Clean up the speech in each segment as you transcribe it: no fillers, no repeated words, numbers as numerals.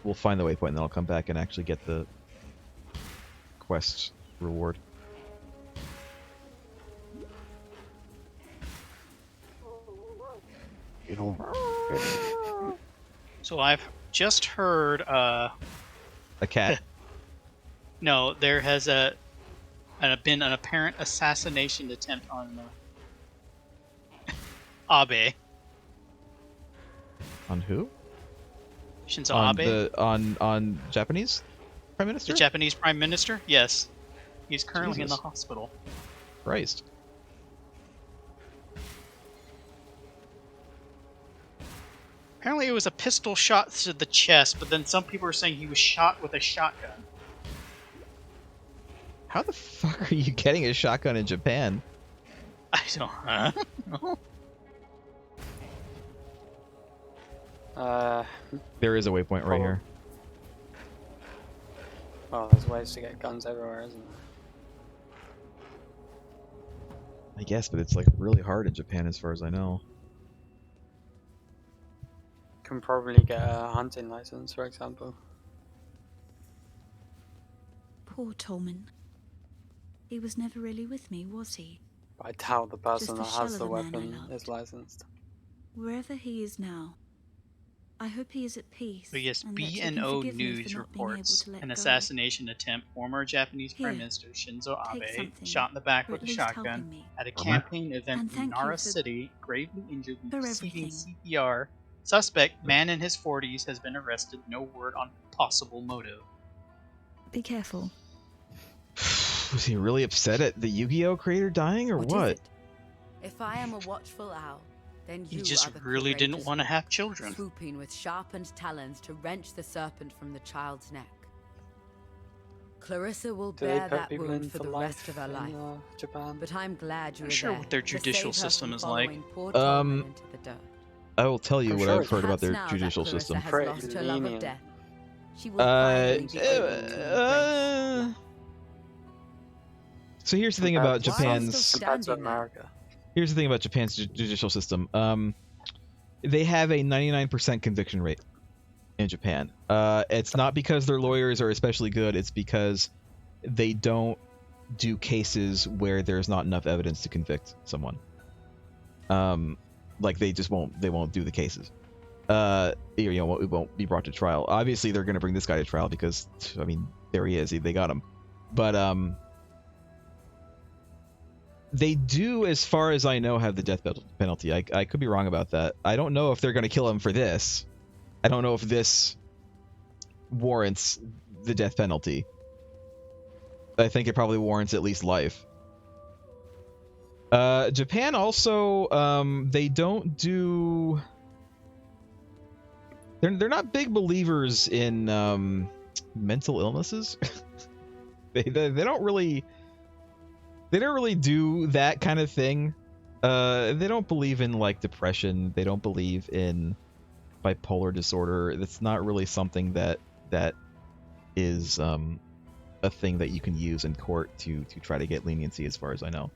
we'll find the waypoint, and then I'll come back and actually get the quest reward. You know. So I've just heard. A cat. No, there has been an apparent assassination attempt on Abe. On who? Shinzo On Abe, on Japanese Prime Minister? the Japanese Prime Minister. Yes, he's currently in the Jesus. hospital. Christ. Apparently, it was a pistol shot to the chest, but then some people are saying he was shot with a shotgun. How the fuck are you getting a shotgun in Japan? I don't know. There is a waypoint right here. Well, there's ways to get guns everywhere, isn't there? I guess, but it's like really hard in Japan as far as I know. Can probably get a hunting license, for example. Poor Tolman. He was never really with me, was he? But I doubt the person that Just a has shell the of a man I weapon loved. is licensed. Wherever he is now, I hope he is at peace. But yes, and that he can BNO forgive me for News not being reports able to let an go. assassination attempt. Former Japanese Prime Here, Minister Shinzo take Abe something, shot in the back for with at a least shotgun helping me. at a campaign event And in thank you Nara for- City, gravely injured and for receiving everything. CPR. Suspect, man in his 40s, has been arrested. No word on possible motive. Be careful. Was he really upset at the Yu-Gi-Oh creator dying, or What what? is it? If I am a watchful owl, then He you just are the really didn't courageous want to one, have children. swooping with sharpened talons to wrench the serpent from the child's neck. Clarissa will Do they bear put that people wound in for for the life rest of her in life. Japan? But I'm glad you Not were sure there what their to judicial save her system from is like. following poor Tolman into the dirt. I will tell you I'm what sure I've it's heard about Perhaps their now that judicial Clarissa system. has Pretty lost her love of lenient. death, she will finally be able to embrace life. So here's the thing Compared about to- Japan's. Compared to Standing there. America. Here's the thing about Japan's judicial system. They have a 99% conviction rate in Japan. It's not because their lawyers are especially good. It's because they don't do cases where there's not enough evidence to convict someone. Like they just won't. They won't do the cases. It won't be brought to trial. Obviously, they're going to bring this guy to trial because, I mean, there he is. They got him. But they do, as far as I know, have the death penalty. I could be wrong about that. I don't know if they're going to kill him for this. I don't know if this warrants the death penalty. I think it probably warrants at least life. Japan also, they don't do... They're not big believers in mental illnesses. they don't really do that kind of thing. They don't believe in like depression. They don't believe in bipolar disorder. That's not really something that is a thing that you can use in court to try to get leniency, as far as I know.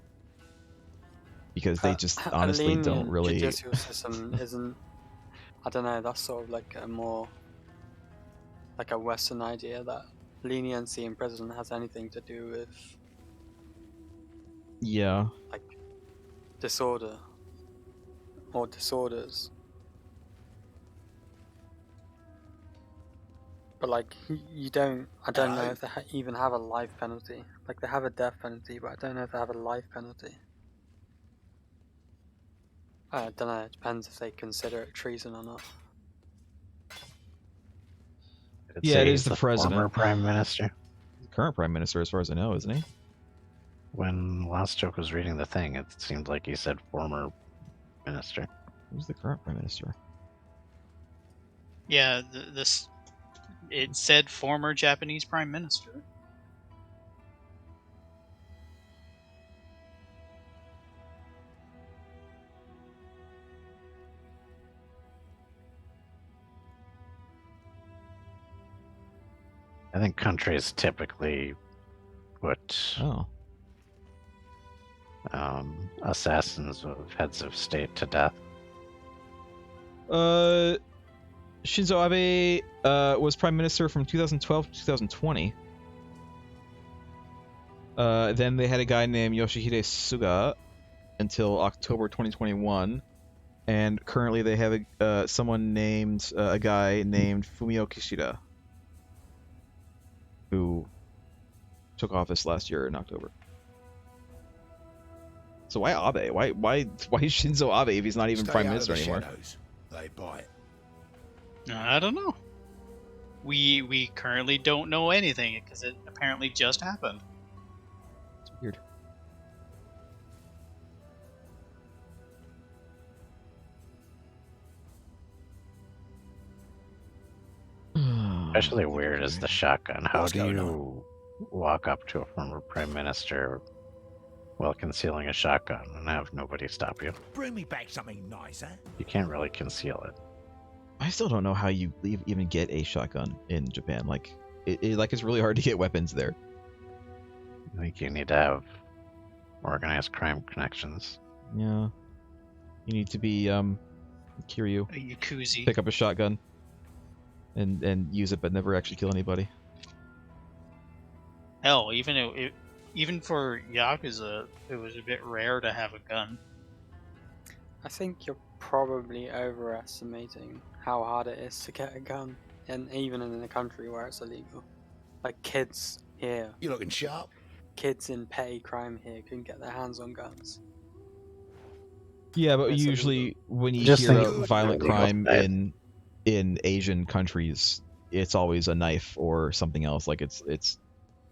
Because they just honestly don't really. Judicial system isn't. I don't know. That's sort of like a more like a Western idea that leniency in prison has anything to do with Yeah. like disorder or disorders. But like you don't. I don't know if they even have a life penalty. Like they have a death penalty, but I don't know if they have a life penalty. I don't know. It depends if they consider it treason or not. Yeah, it is the president. Former prime minister. Current prime minister, as far as I know, isn't he? When Last Joke was reading the thing, it seemed like he said former minister. Who's the current prime minister? Yeah, this it said former Japanese Prime Minister. I think countries typically put Oh. assassins of heads of state to death. Shinzo Abe was prime minister from 2012 to 2020. Then they had a guy named Yoshihide Suga until October 2021, and currently they have a guy named Fumio Kishida, who took office last year in October. So why Abe? Why Shinzo Abe if he's not even prime minister anymore? They bite. I don't know. We currently don't know anything because it apparently just happened. It's weird. Especially weird is the shotgun. How What's do going you walk up to a former prime minister while concealing a shotgun and have nobody stop you? Bring me back something nice, eh? You can't really conceal it. I still don't know how you even get a shotgun in Japan. Like, it's really hard to get weapons there. I think you need to have organized crime connections. Yeah, you need to be Kiryu, A Yakuza. pick up a shotgun, and use it, but never actually kill anybody. Hell, even for Yakuza, it was a bit rare to have a gun. I think you're probably overestimating how hard it is to get a gun, and even in a country where it's illegal. Like kids here, You looking sharp? kids in petty crime here can get their hands on guns. Yeah, but Yes, usually when you Just hear think of of violent illegal crime side. in Asian countries, it's always a knife or something else. Like it's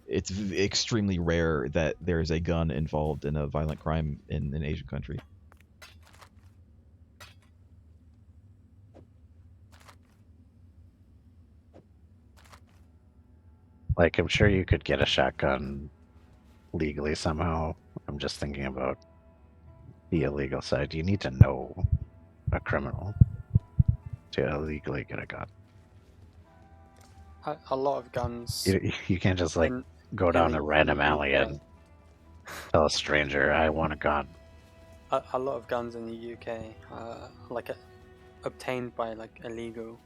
extremely rare that there's a gun involved in a violent crime in an Asian country. Like, I'm sure you could get a shotgun legally somehow. I'm just thinking about the illegal side. You need to know a criminal to illegally get a gun. A lot of guns. You can't just like in- go down a illegal random in the alley UK. and tell a stranger, I want a gun. A lot of guns in the UK, obtained by like illegal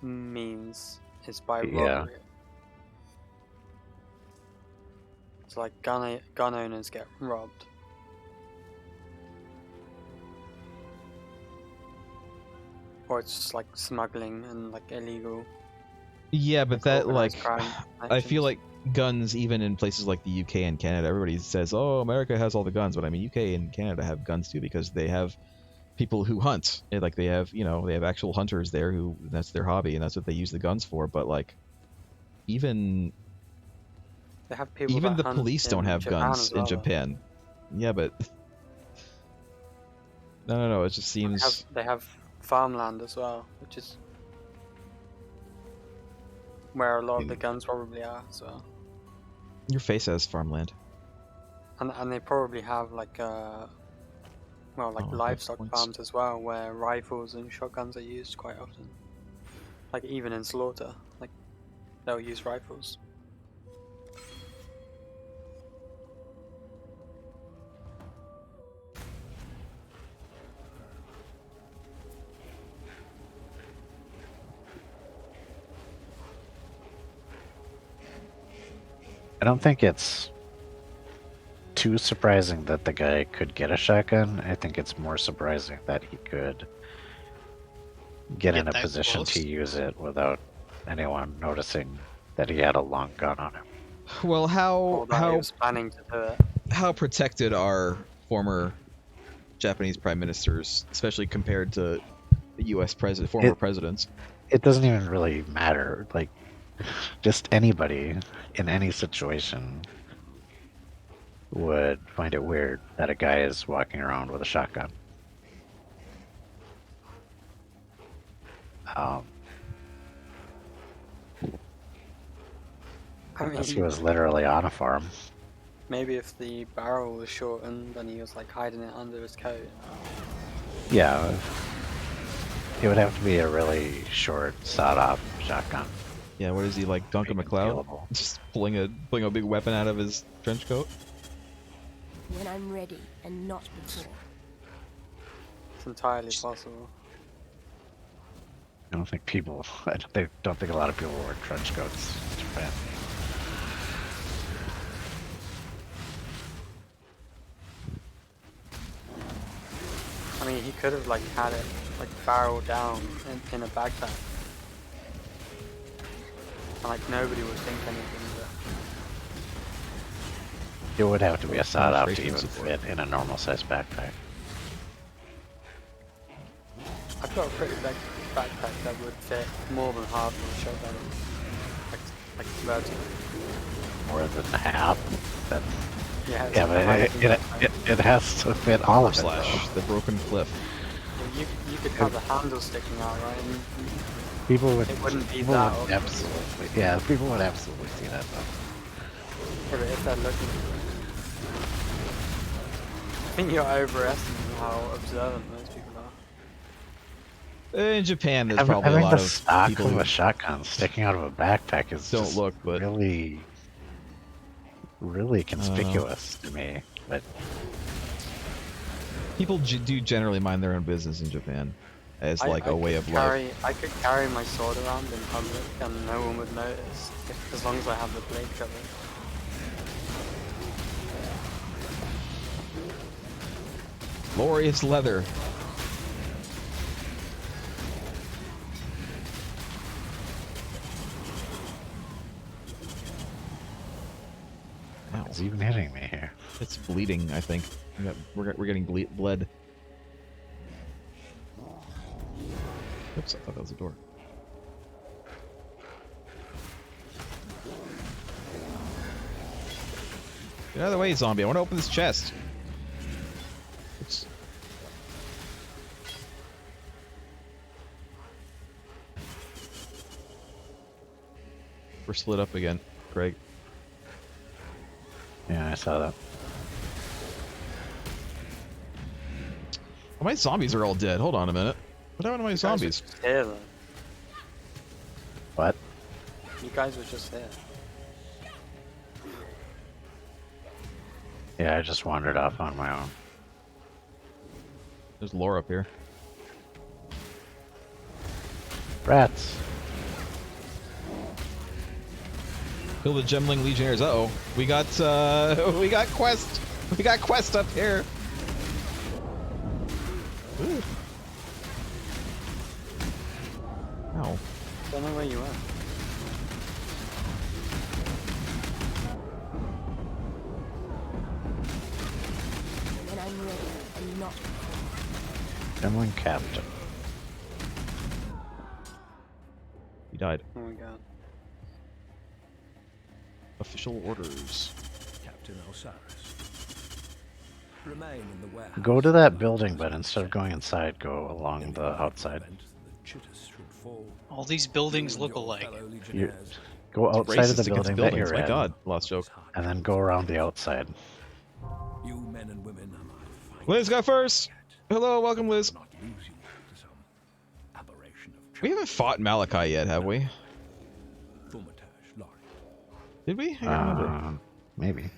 means, is by Yeah. robbery. So like gun owners get robbed. Or it's just like smuggling and like illegal. Yeah, but that like organized crime I feel actions. like guns even in places like the UK and Canada, everybody says, "Oh, America has all the guns," but I mean UK and Canada have guns too because they have people who hunt. Like they have actual hunters there who that's their hobby and that's what they use the guns for. But like even They have people even that the hunt police don't in have Japan guns as in well. Japan. Yeah, but no. It just They have, seems they have farmland as well, which is where a lot of the guns probably are as well. your face has farmland. And they probably have like Oh, livestock points. farms as well, where rifles and shotguns are used quite often. Like even in slaughter, like they'll use rifles. I don't think it's too surprising that the guy could get a shotgun. I think it's more surprising that he could get in a that position close. to use it without anyone noticing that he had a long gun on him. Well, Or how that he was planning to do it. how protected are former Japanese prime ministers, especially compared to U.S. former presidents? It doesn't even really matter. Like, just anybody in any situation would find it weird that a guy is walking around with a shotgun. I Unless he mean, was literally on a farm. maybe if the barrel was shortened and he was like hiding it under his coat. Yeah, it would have to be a really short, sawed-off shotgun. Yeah, what is he like, Duncan Make it MacLeod? killable. Just pulling a big weapon out of his trench coat? When I'm ready and not before. It's entirely possible. I don't think people. Don't think a lot of people wear trench coats in Japan. I mean, he could have like had it like barrel down in a backpack, and like nobody would think anything of it. It would have to be a sought out to Demonstration even support. fit in a normal size backpack. I've got a pretty big backpack that would fit more than half of a shotgun, like vertical. More than half. That's, Yeah, it's yeah, like but a hiking backpack. it has to fit all of it. Slash Though. the broken cliff. You could have the handle sticking out, right? And People would. it wouldn't be People that would obvious. absolutely. Yeah, people would absolutely see that though. Yeah, but if they're looking, I think you're overestimating how observant most people are. In Japan, there's probably a Having lot the of stock people of who a shotgun sticking out of a backpack is don't just look, but really conspicuous to me. But people do generally mind their own business in Japan as like a way of life. I could carry my sword around in public and no one would notice, as long as I have the blade covered. Glorious leather. Ow. it's even hitting me here. It's bleeding, I think. We're getting bled. Oops, I thought that was a door. Get out of the way, zombie. I want to open this chest. Oops. We're split up again, Craig. Yeah, I saw that. Oh, my zombies are all dead. Hold on a minute. What happened to my zombies? You guys were just here, though. What? You guys were just here. Yeah, I just wandered off on my own. There's lore up here. Rats. Kill the Gemling Legionnaires. Uh-oh. We got quest. We got quest up here. Ooh. Ow. Don't know where you are. When I'm ready and not Gremlin Captain. He died. Oh my god. Official orders. Captain Osiris. Remain in the warehouse. Go to that building, but instead of going inside, go along In the event outside. that Chitus should fall, All these buildings you look and your alike. fellow legionnaires Go outside of Racist the against building that buildings. you're My in, god. Lost joke. and then go around the outside. You men and women are my finest. Liz got first. Hello, welcome, Liz. Not lose you to some aberration of We haven't fought Malachi yet, have we? Thaumaturge, Lord. Did we? I can't remember. Maybe.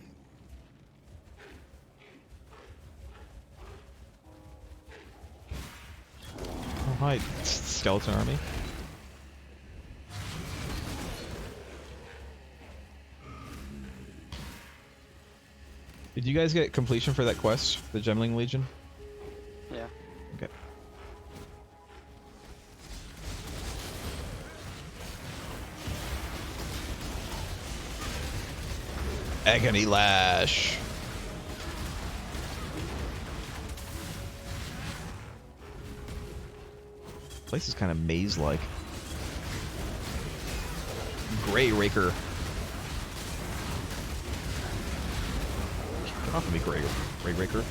Oh, hi, skeleton army. Did you guys get completion for that quest, the Gemling Legion? Yeah. Okay. Agony Lash. Place is kind of maze-like. Grey Raker. Get off of me, Grey Raker.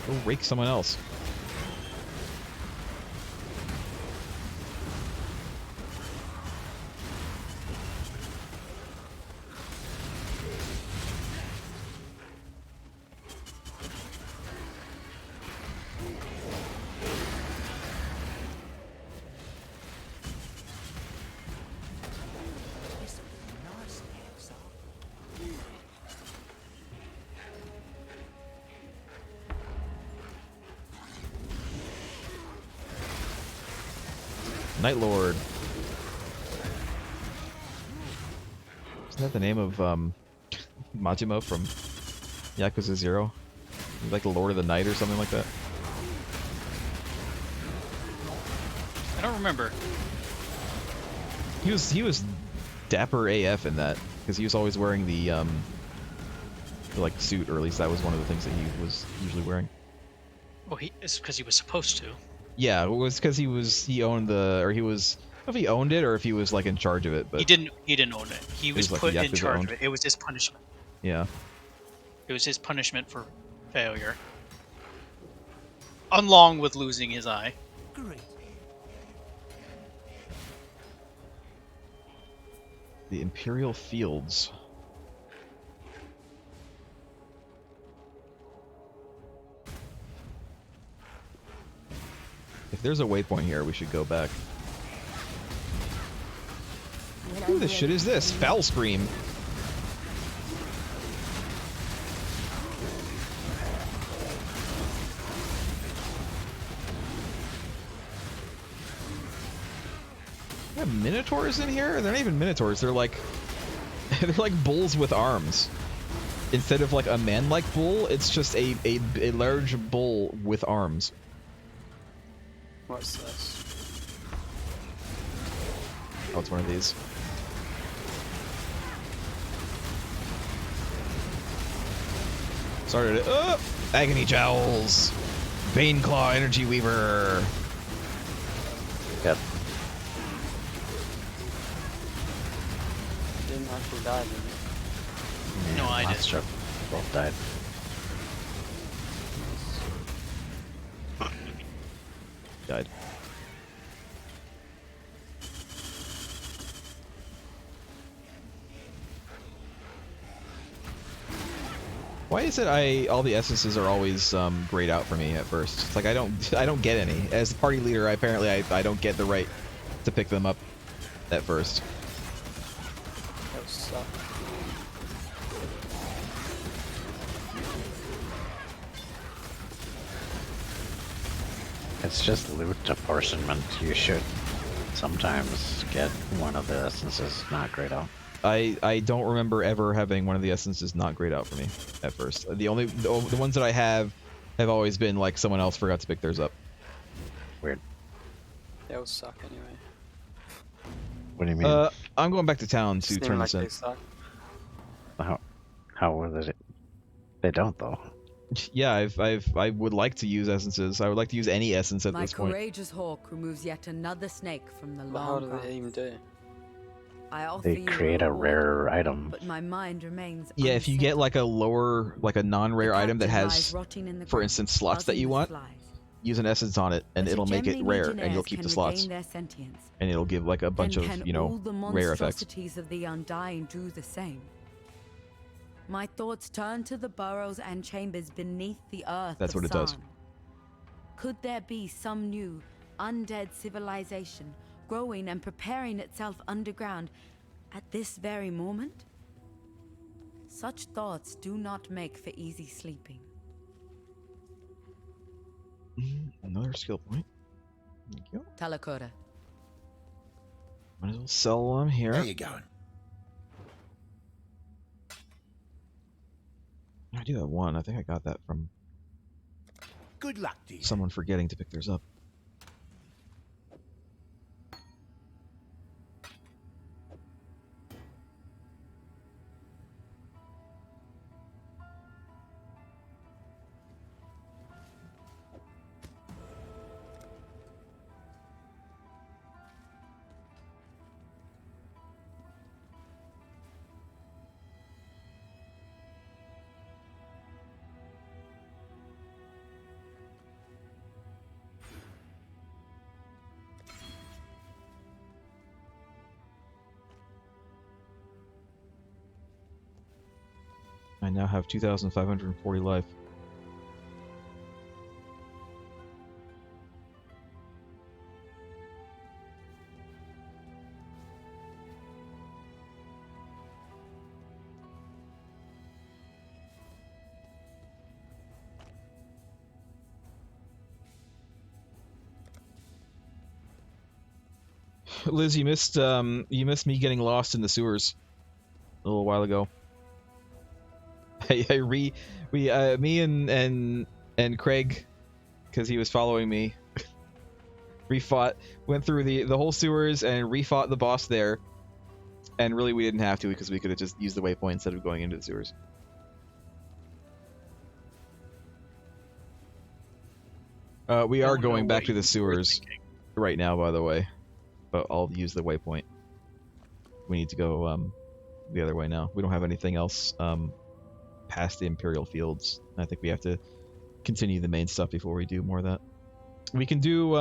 Go rake someone else. Night Lord. Isn't that the name of Majima from Yakuza 0? He's like the Lord of the Night or something like that. I don't remember. He was dapper AF in that because he was always wearing the like suit, or at least that was one of the things that he was usually wearing. Well, it's because he was supposed to. Yeah, it was because he owned the, or he was, I don't know if he owned it or if he was like in charge of it, but He didn't own it. He was like put in Yakuza charge owned. of it. It was his punishment. yeah. It was his punishment for failure. Along with losing his eye. Great. The Imperial Fields. If there's a waypoint here, we should go back. Who the shit is this? Foul Scream. We have minotaurs in here? They're not even minotaurs. They're like they're like bulls with arms. Instead of like a man-like bull, it's just a large bull with arms. What's this? Oh, it's one of these. Started it. Agony Jowls. Bane Claw Energy Weaver. Yep. Didn't actually die, did it? No, I did. Monster both died. Died. Why is it all the essences are always grayed out for me at first? It's like I don't get any. As the party leader, apparently I don't get the right to pick them up at first. That would suck. It's just loot apportionment. You should sometimes get one of the essences not grayed out. I don't remember ever having one of the essences not grayed out for me at first. The ones that I have always been like someone else forgot to pick theirs up. Weird. That would suck anyway. What do you mean? I'm going back to town to Seem turn like this in. they suck. How was it? They don't though. Yeah, I would like to use essences. I would like to use any essence at My this point. courageous hawk removes yet another snake from the But how long do grass. they even do it? I offer They you create a reward, rare item. but my mind remains Yeah, if you get like a lower, like a non-rare The item that captive has, lies rotting in the for ground, instance, slots that buzzing you with want, flies. use an essence on it, and But it'll if make it Gemini rare, and legionnaires you'll keep can the slots, regain their sentience, and it'll give like a bunch then of, can you know, all the rare effects. monstrosities of the undying do the same? My thoughts turn to the burrows and chambers beneath the earth. That's of what it does. San. Could there be some new, undead civilization growing and preparing itself underground at this very moment? Such thoughts do not make for easy sleeping. Another skill point. Thank you. Talakota. Might as well sell while I'm here. Where you going? I do have one. I think I got that from Good luck to you. someone forgetting to pick theirs up. I now have 2,540 life. Liz, you missed me getting lost in the sewers a little while ago. Me and Craig, because he was following me, went through the whole sewers and refought the boss there. And really, we didn't have to because we could have just used the waypoint instead of going into the sewers. We are going back to the sewers right now, by the way. But I'll use the waypoint. We need to go the other way now. We don't have anything else past the Imperial Fields. I think we have to continue the main stuff before we do more of that. We can do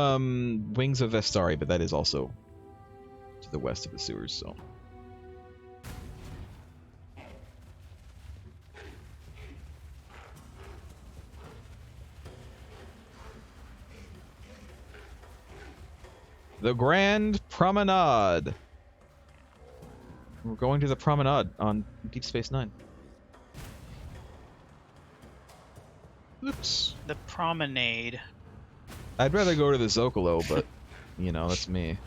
Wings of Vestari, but that is also to the west of the sewers, so... The Grand Promenade. We're going to the promenade on Deep Space Nine. Oops. The promenade. I'd rather go to the Zocalo, but, you know, that's me.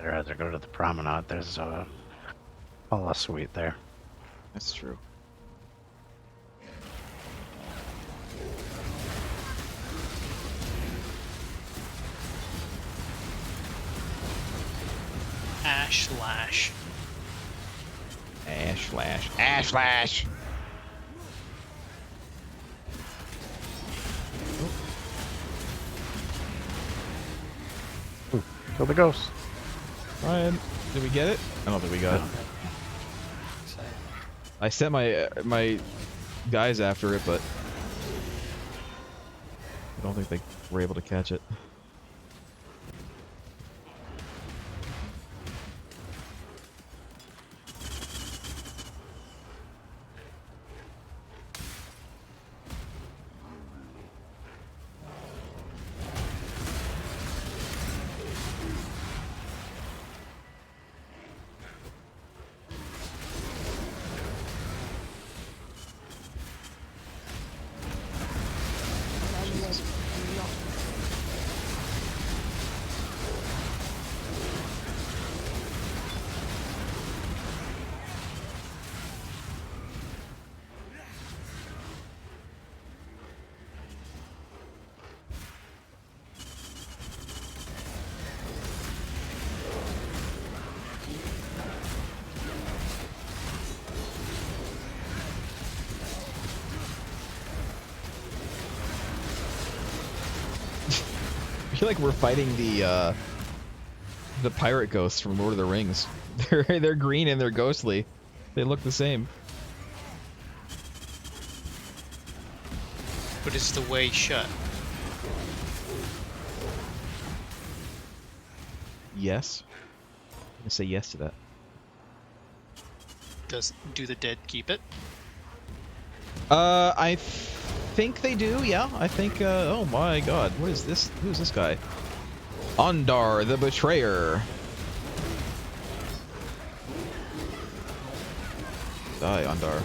I'd rather go to the promenade. There's a suite there. That's true. Ash Lash. Ash Lash. Ash Lash! Ooh, kill the ghost. Ryan, did we get it? I don't think we got it. I sent my guys after it, but I don't think they were able to catch it. I feel like we're fighting the pirate ghosts from Lord of the Rings. They're green and they're ghostly. They look the same. But is the way shut? Yes. I'm gonna say yes to that. Do the dead keep it? I think they do, yeah. I think, oh my god, what is this? Who's this guy? Ondar, the Betrayer. Die, Ondar.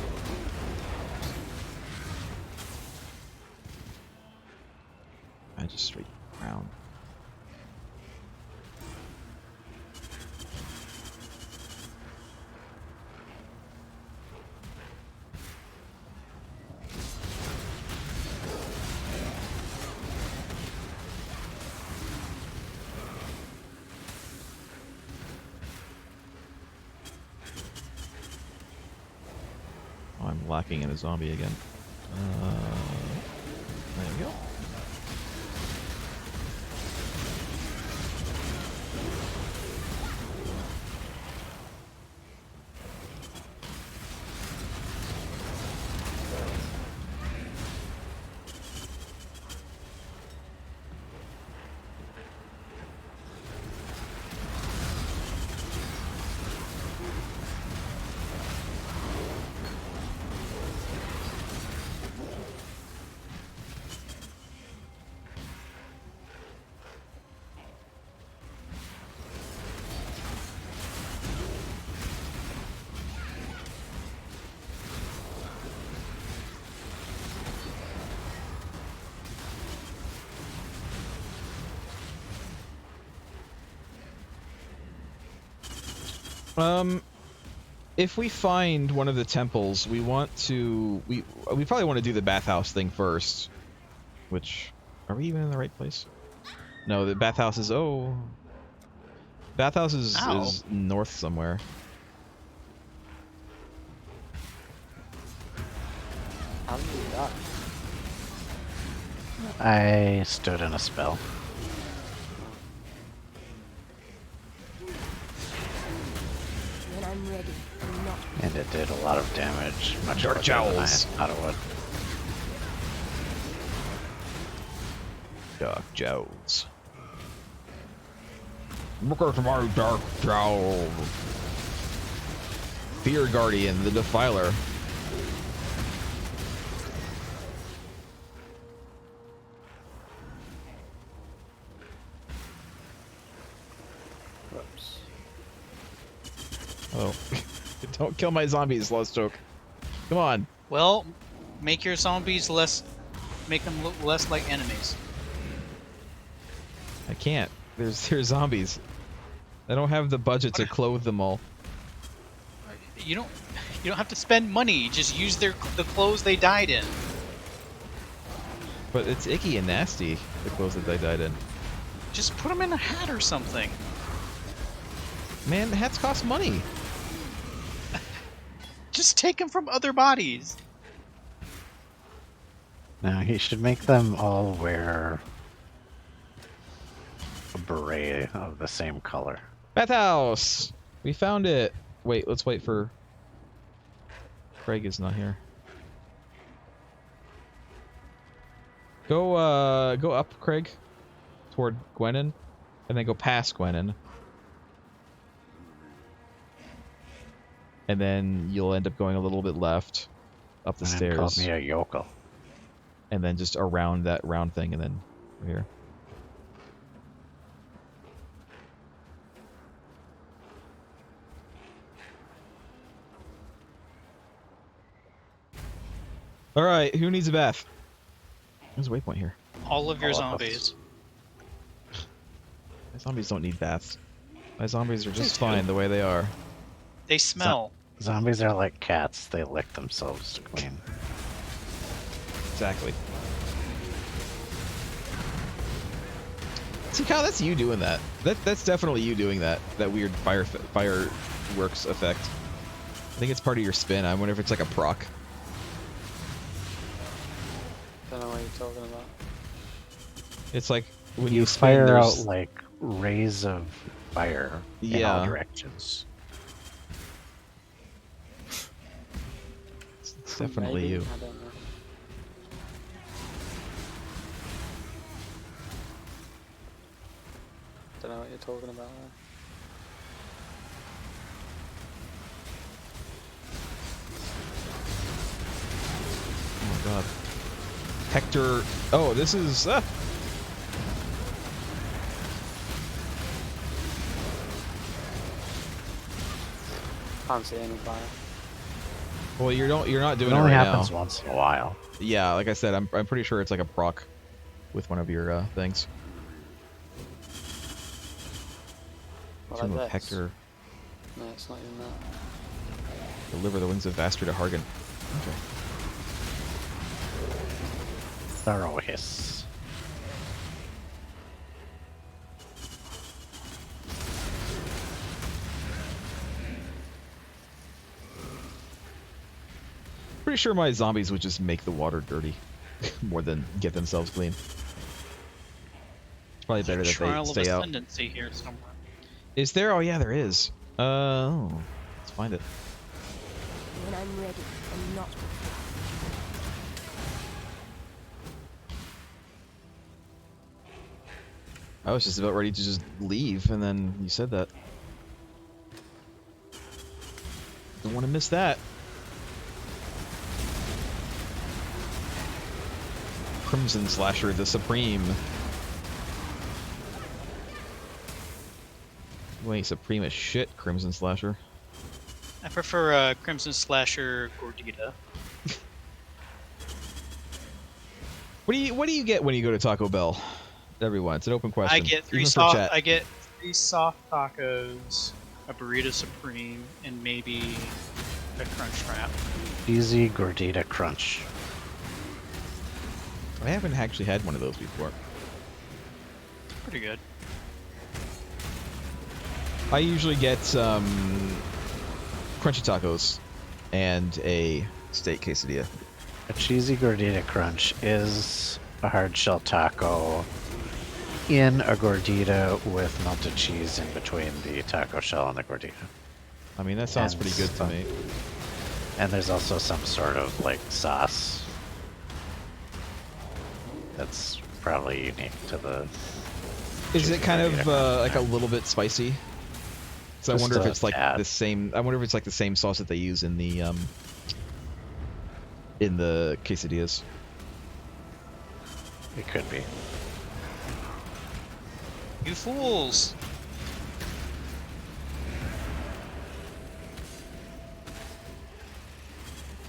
Magistrate Crown. Oh, I'm lacking in a zombie again. There we go. If we find one of the temples, we want to we probably want to do the bathhouse thing first. Which, are we even in the right place? No, the bathhouse is bathhouse is north somewhere. How do you do that? I stood in a spell. When I'm ready, I'm not. And it did a lot of damage. Much Dark quicker than I Jowls. thought it would. Dark Jowls. Look at my Dark Jowl. Fear Guardian, the Defiler. Whoops. Oh. Don't kill my zombies, Lostok. Come on. Well, make your zombies make them look less like enemies. I can't. There's zombies. I don't have the budget to clothe them all. You don't have to spend money. Just use the clothes they died in. But it's icky and nasty, the clothes that they died in. Just put them in a hat or something. Man, the hats cost money. Just take them from other bodies. Now he should make them all wear a beret of the same color. Bathhouse! We found it. Wait, let's wait for... Craig is not here. Go up, Craig, toward Gwenin, and then go past Gwenin. And then you'll end up going a little bit left, up the And stairs. called me a yokel. And then just around that round thing, and then we're here. Alright, who needs a bath? There's a waypoint here. All of your All of us. zombies. My zombies don't need baths. My zombies are just They do. fine the way they are. They smell. Zombies are like cats. They lick themselves to clean. Exactly. See, Kyle, that's you doing that. That's definitely you doing that. That weird fireworks effect. I think it's part of your spin. I wonder if it's like a proc. Don't know what you're talking about. It's like when You spin, fire out there's- like rays of fire in all Yeah. directions. It's definitely Maybe? you. I don't know. Don't know what you're talking about there. Oh my god. Hector. Oh, this is. Can't see any fire. Well, you're not It doing it only right happens now. once in a while. Yeah, like I said, I'm pretty sure it's like a proc with one of your things. What Tomb like of this? Hector. No, it's not even that. Deliver the wings of Vaster to Hargan. Okay. Thorough hiss. Pretty sure my zombies would just make the water dirty more than get themselves clean. It's probably better that Trial they of stay out. Ascendancy here somewhere. Is there? Oh yeah, there is. Oh, let's find it. When I'm ready, I'm not. I was just about ready to just leave, and then you said that. Don't want to miss that. Crimson Slasher, the Supreme. You ain't supreme as shit, Crimson Slasher. I prefer Crimson Slasher Gordita. What do you get when you go to Taco Bell? Everyone, it's an open question. I get three even for soft. chat. I get 3 soft tacos, a burrito supreme, and maybe a crunch wrap. Easy gordita crunch. I haven't actually had one of those before. Pretty good. I usually get crunchy tacos and a steak quesadilla. A cheesy gordita crunch is a hard shell taco in a gordita with melted cheese in between the taco shell and the gordita. I mean, that sounds pretty good to me. And there's also some sort of like sauce that's probably unique to the. Is cheesy it kind of gordita like a crunch. little bit spicy? So I Just wonder if a it's like tad. the same. I wonder if it's like the same sauce that they use in the quesadillas. It could be. You fools!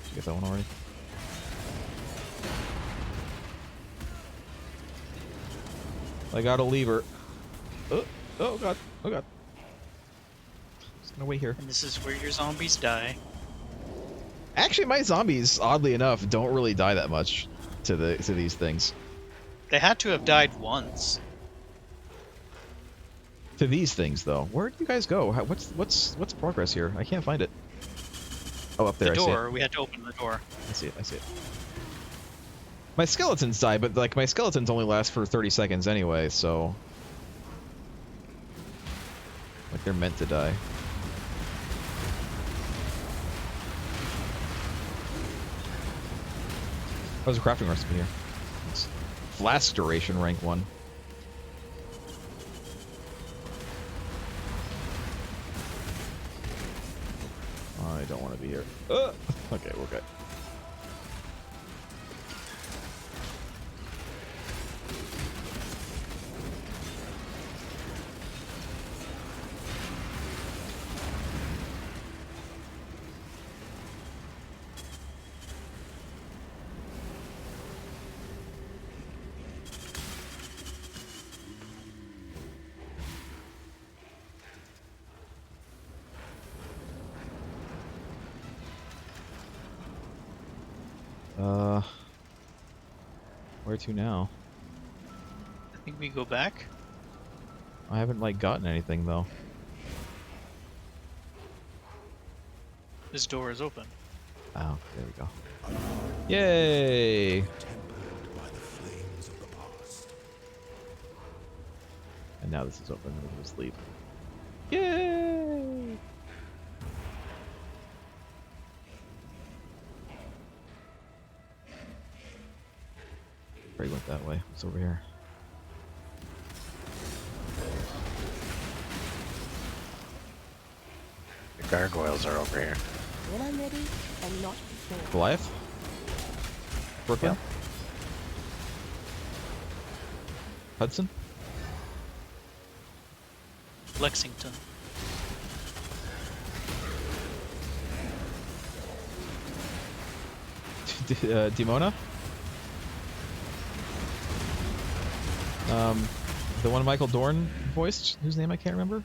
Did you get that one already? I got a lever. Oh god! Oh god! Just gonna wait here. And this is where your zombies die. Actually, my zombies, oddly enough, don't really die that much to these things. They had to have died once. To these things, though, where'd you guys go? What's progress here? I can't find it. Oh, up there. The I see it. door, we had to open the door. I see it. I see it. My skeletons die, but like my skeletons only last for 30 seconds anyway, so like they're meant to die. How's the crafting recipe here? It's flask duration, rank 1. I don't want to be here. Okay, we're good. Where to now? I think we go back. I haven't like gotten anything though. This door is open. Oh, there we go. Yay! And now this is open. We'll just leave. Yay! He went that way. What's over here? The gargoyles are over here. When I'm ready, and not before. Goliath? Brooklyn? Yep. Hudson? Lexington. Dimona? The one Michael Dorn voiced, whose name I can't remember.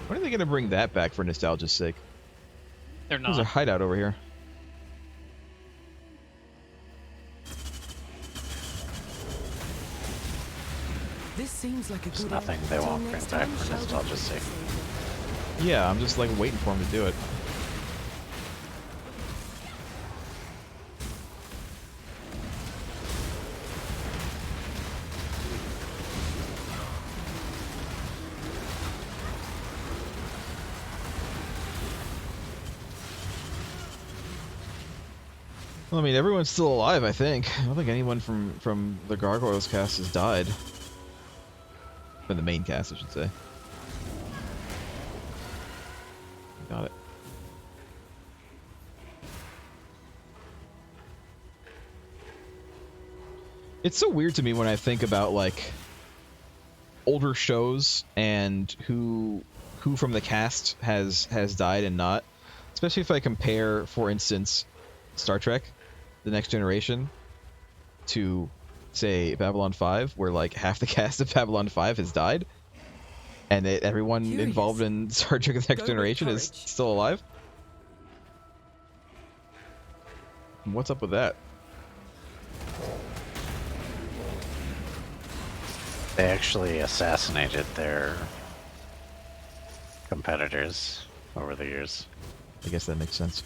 When are they gonna bring that back for nostalgia's sake? They're There's a not. hideout over here. This seems like a There's good nothing they won't bring back for nostalgia's sake. Yeah, I'm just like waiting for him to do it. Well, I mean, everyone's still alive, I think. I don't think anyone from the Gargoyles cast has died. From the main cast, I should say. Got it. It's so weird to me when I think about, like, older shows and who from the cast has died and not. Especially if I compare, for instance, Star Trek, The Next Generation, to say, Babylon 5, where like half the cast of Babylon 5 has died, and everyone Curious. involved in Star Trek: The Next Go with Generation is courage. still alive? What's up with that? They actually assassinated their competitors over the years. I guess that makes sense.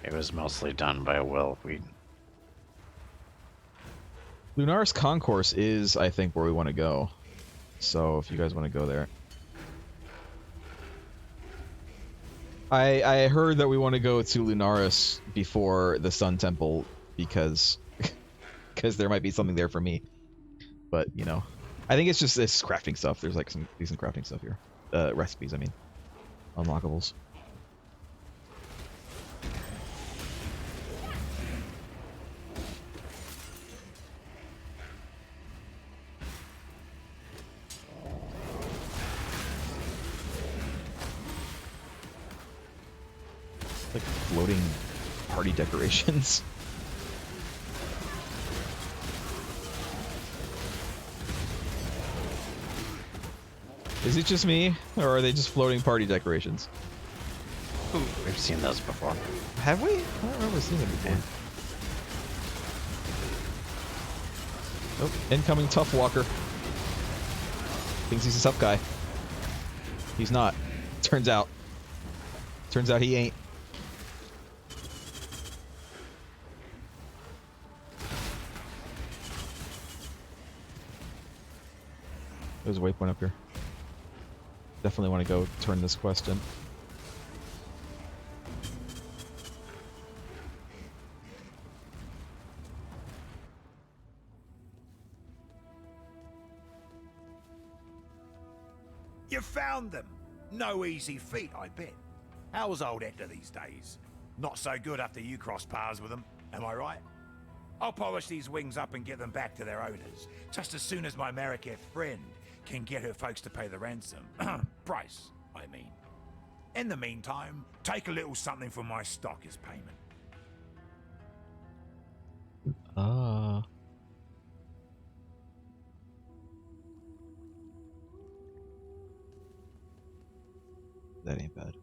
It was mostly done by Will Wheaton. Lunaris Concourse is, I think, where we want to go. So if you guys want to go there. I heard that we want to go to Lunaris before the Sun Temple because there might be something there for me. But, you know, I think it's crafting stuff. There's like some decent crafting stuff here. Recipes, I mean. Unlockables. Like floating party decorations. Is it just me, or are they just floating party decorations? We've seen those before. Have we? I don't remember seeing them before. Oh, incoming tough walker. Thinks he's a tough guy. He's not. Turns out he ain't. There's a waypoint up here. Definitely want to go turn this quest in. You found them. No easy feat, I bet. How's old Hector these days? Not so good after you cross paths with them, am I right? I'll polish these wings up and get them back to their owners, just as soon as my Mariketh friend can get her folks to pay the ransom. Price, I mean. In the meantime, take a little something from my stock as payment. Ah. That ain't bad.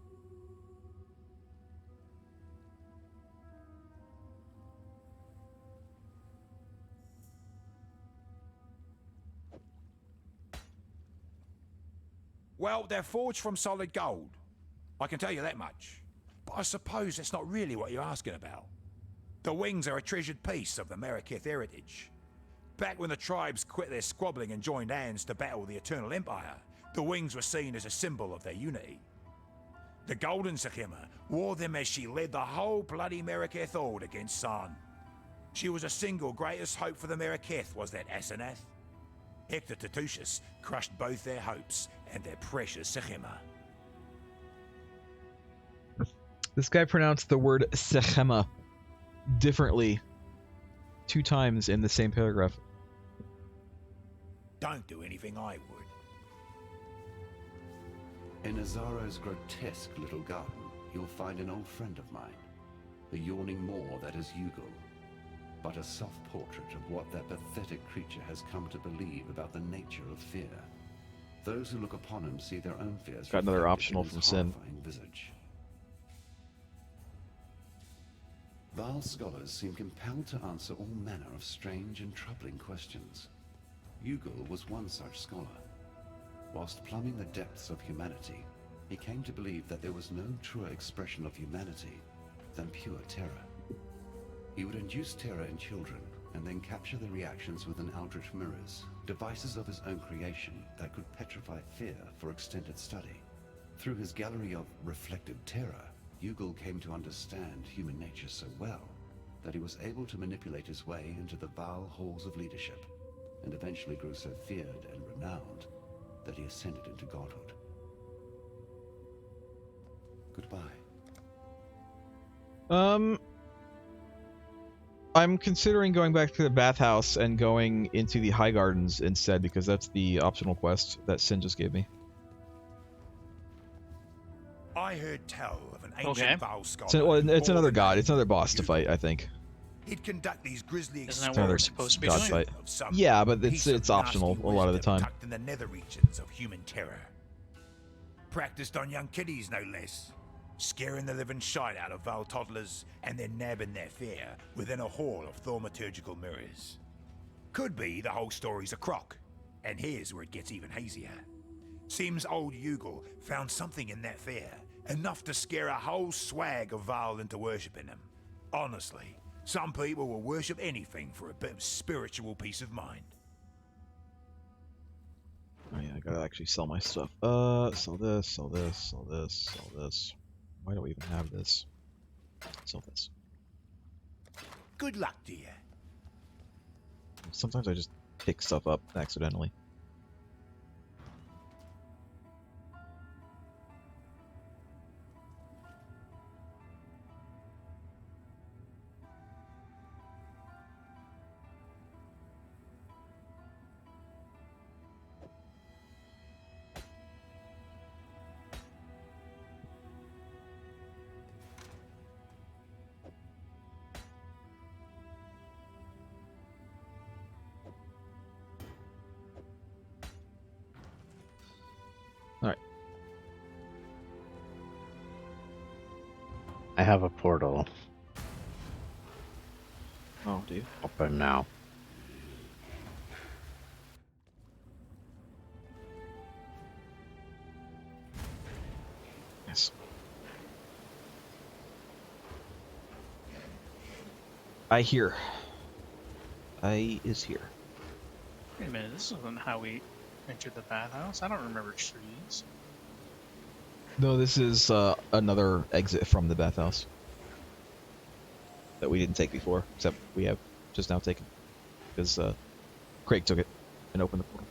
Well, they're forged from solid gold. I can tell you that much. But I suppose that's not really what you're asking about. The wings are a treasured piece of the Mariketh heritage. Back when the tribes quit their squabbling and joined hands to battle the Eternal Empire, the wings were seen as a symbol of their unity. The Golden Sakhima wore them as she led the whole bloody Mariketh horde against San. She was a single greatest hope for the Mariketh, was that Asenath. Hector Tatusius crushed both their hopes and their precious Sakhima. This guy pronounced the word Sechema differently 2 times in the same paragraph. Don't do anything I would. In Azaro's grotesque little garden, you'll find an old friend of mine, the yawning maw that is Yugal, but a soft portrait of what that pathetic creature has come to believe about the nature of fear. Those who look upon him see their own fears. Got another reflected optional in his from Sin. horrifying visage. Vaal scholars seem compelled to answer all manner of strange and troubling questions. Yugal was one such scholar. Whilst plumbing the depths of humanity, he came to believe that there was no truer expression of humanity than pure terror. He would induce terror in children and then capture the reactions with an eldritch mirrors, devices of his own creation that could petrify fear for extended study. Through his gallery of reflected terror, Yugal came to understand human nature so well that he was able to manipulate his way into the Vaal halls of leadership, and eventually grew so feared and renowned that he ascended into godhood. Goodbye. I'm considering going back to the bathhouse and going into the High Gardens instead, because that's the optional quest that Sin just gave me. I heard tell of an ancient Okay. Vaal scholar. So, well, it's who another bore the god. name It's another boss to Yugal. fight, I think. He'd conduct these grisly Isn't that what we're supposed to be God doing? fight. of some Yeah, but piece it's of optional nasty a lot of the wisdom time. tucked in the nether regions of human terror. Practiced on young kiddies, no less. Scaring the living shite out of Val toddlers and then nabbing their fare within a hall of thaumaturgical mirrors. Could be the whole story's a crock, and here's where it gets even hazier. Seems old Ugal found something in that fair, enough to scare a whole swag of Val into worshipping him. Honestly, some people will worship anything for a bit of spiritual peace of mind. Oh yeah, I gotta actually sell my stuff. Sell this, sell this, sell this, sell this. Why do we even have this? Sell this. Good luck to you. Sometimes I just pick stuff up accidentally. I have a portal Oh, do you? open now. Yes. I hear. I is here. Wait a minute, this isn't how we entered the bathhouse. I don't remember trees. No, this is another exit from the bathhouse that we didn't take before, except we have just now taken because Craig took it and opened the portal.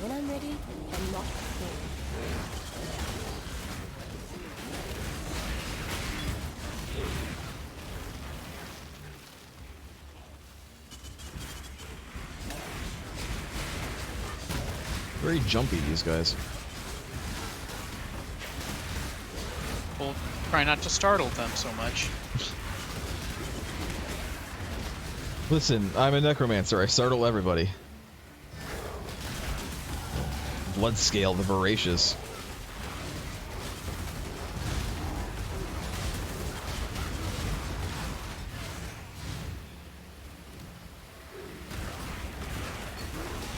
When I'm ready, and not before. Very jumpy, these guys. We'll try not to startle them so much. Listen, I'm a necromancer. I startle everybody. Bloodscale the voracious.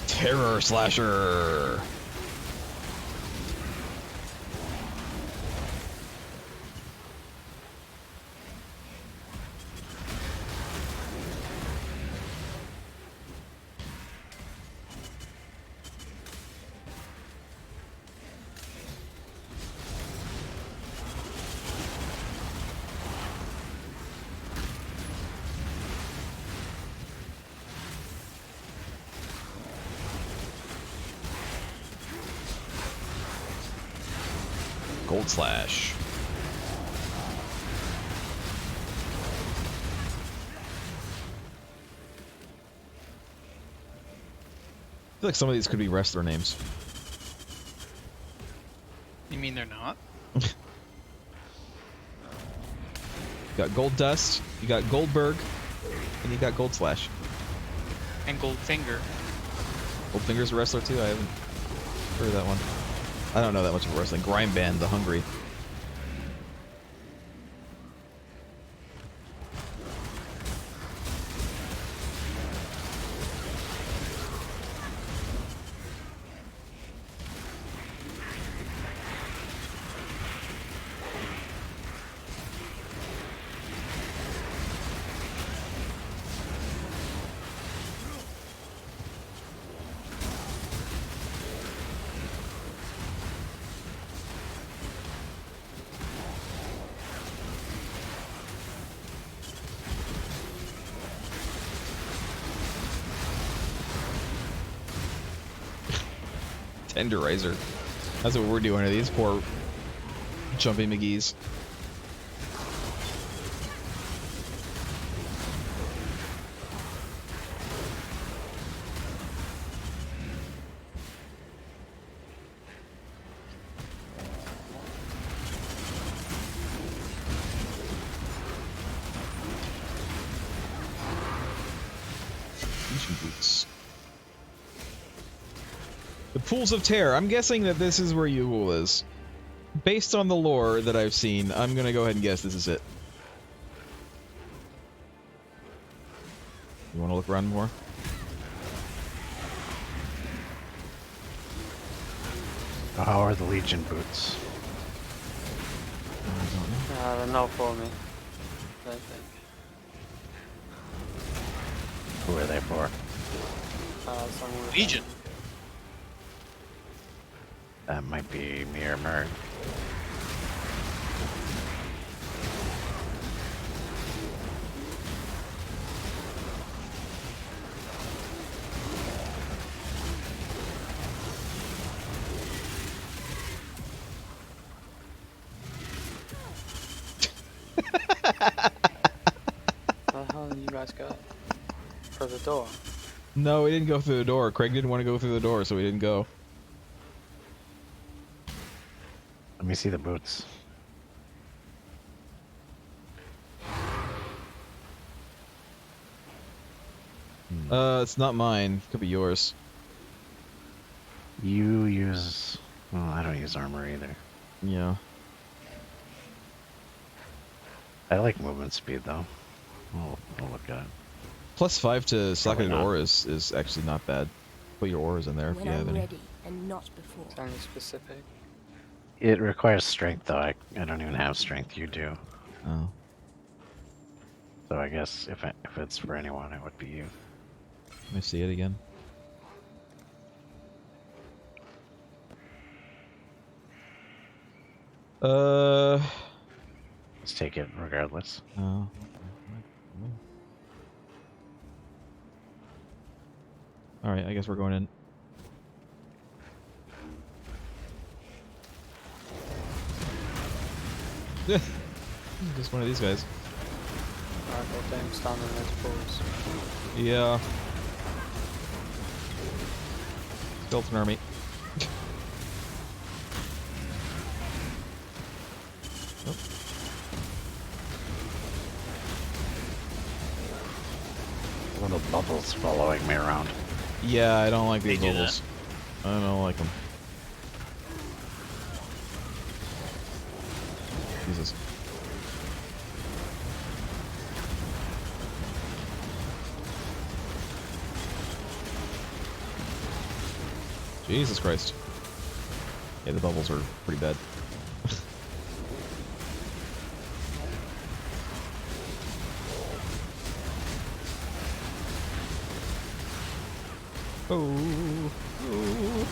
Terror slasher. Gold slash. I feel like some of these could be wrestler names. You mean they're not? You got Gold Dust, you got Goldberg, and you got Gold Slash. And Goldfinger. Goldfinger's a wrestler too? I haven't heard of that one. I don't know that much of wrestling. Grime Band, the Hungry. Tenderizer. That's what we're doing to these poor jumpy McGee's. Boots. The Pools of Terror. I'm guessing that this is where Yugul is. Based on the lore that I've seen, I'm gonna go ahead and guess this is it. You wanna look around more? How are the Legion boots? They're not for me. I don't think. Who are they for? Someone with Legion. That might be me or Merg. Where the hell did you guys go? For the door? No, we didn't go through the door. Craig didn't want to go through the door, so we didn't go. Let me see the boots. It's not mine. Could be yours. You use... Well, I don't use armor either. Yeah. I like movement speed, though. I'll look at it. +5 to socketed not. auras is actually not bad. Put your auras in there if When you have I'm any. ready, and not before. It's only specific. It requires strength, though. I don't even have strength. You do. Oh. So I guess if it's for anyone, it would be you. Let me see it again. Let's take it regardless. Oh. Alright, I guess we're going in. Just one of these guys. Alright, well, don't stand on those pools. Yeah. Skeleton army. Nope. Little bubbles following me around. Yeah, I don't like these They do bubbles. I don't like them. Jesus. Jesus Christ. Yeah, the bubbles are pretty bad. Oh. Oh.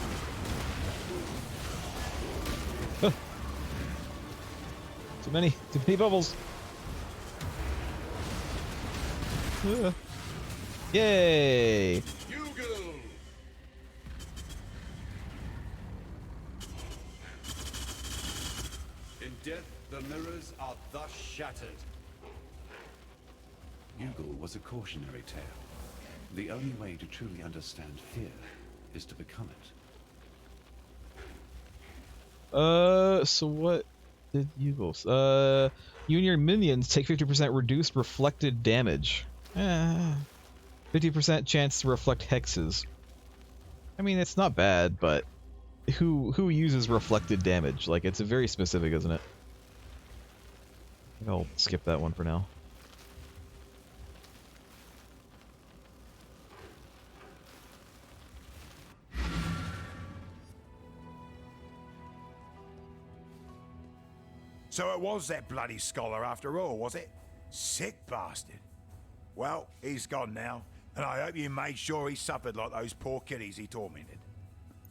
Huh. Too many bubbles. Yay! In death, the mirrors are thus shattered. Yugul was a cautionary tale. The only way to truly understand fear is to become it. So what did Yugul? You and your minions take 50% reduced reflected damage. 50% chance to reflect hexes. I mean, it's not bad, but who uses reflected damage? Like, it's very specific, isn't it? I think I'll skip that one for now. So it was that bloody scholar after all, was it? Sick bastard. Well, he's gone now, and I hope you made sure he suffered like those poor kiddies he tormented.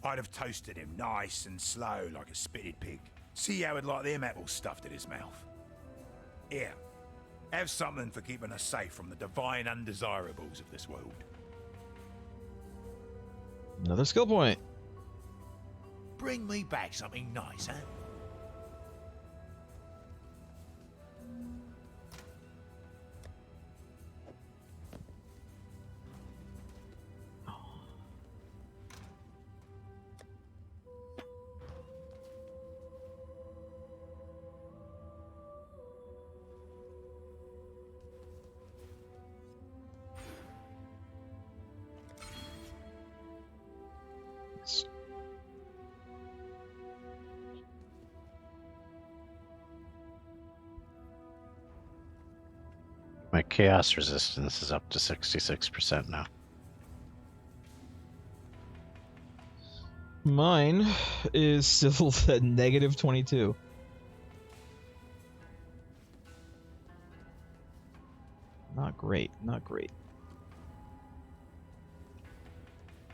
I'd have toasted him nice and slow like a spitted pig. See how he'd like them apples stuffed in his mouth. Here, have something for keeping us safe from the divine undesirables of this world. Another skill point. bring me back something nice, huh? My chaos resistance is up to 66% now. Mine is still at negative 22. Not great, not great.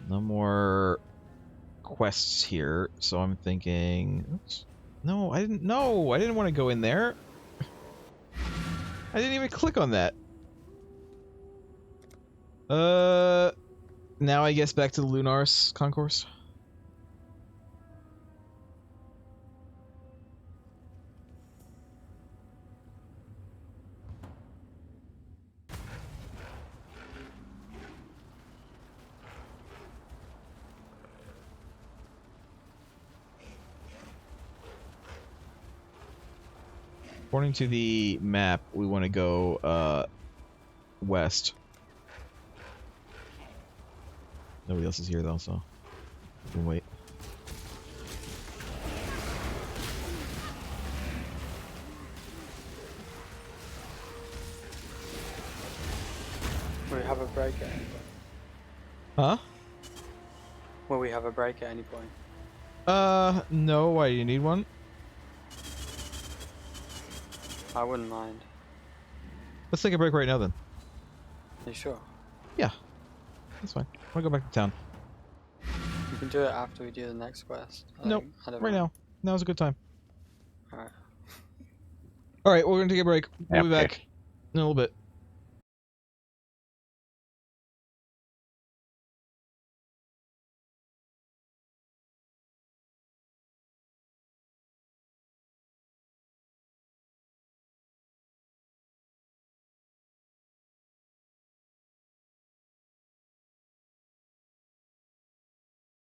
No more quests here, so I'm thinking... Oops. No, I didn't... No, I didn't want to go in there. I didn't even click on that. Now I guess back to the Lunar's concourse. According to the map, we want to go, west. Nobody else is here, though, so we can wait. Will we have a break at any point? Huh? Will we have a break at any point? No, why, you need one? I wouldn't mind. Let's take a break right now, then. Are you sure? Yeah. That's fine. I want to go back to town. You can do it after we do the next quest. Nope. I don't Right mind. now. Now's a good time. Alright. Alright, we're gonna take a break. We'll be Okay. back in a little bit.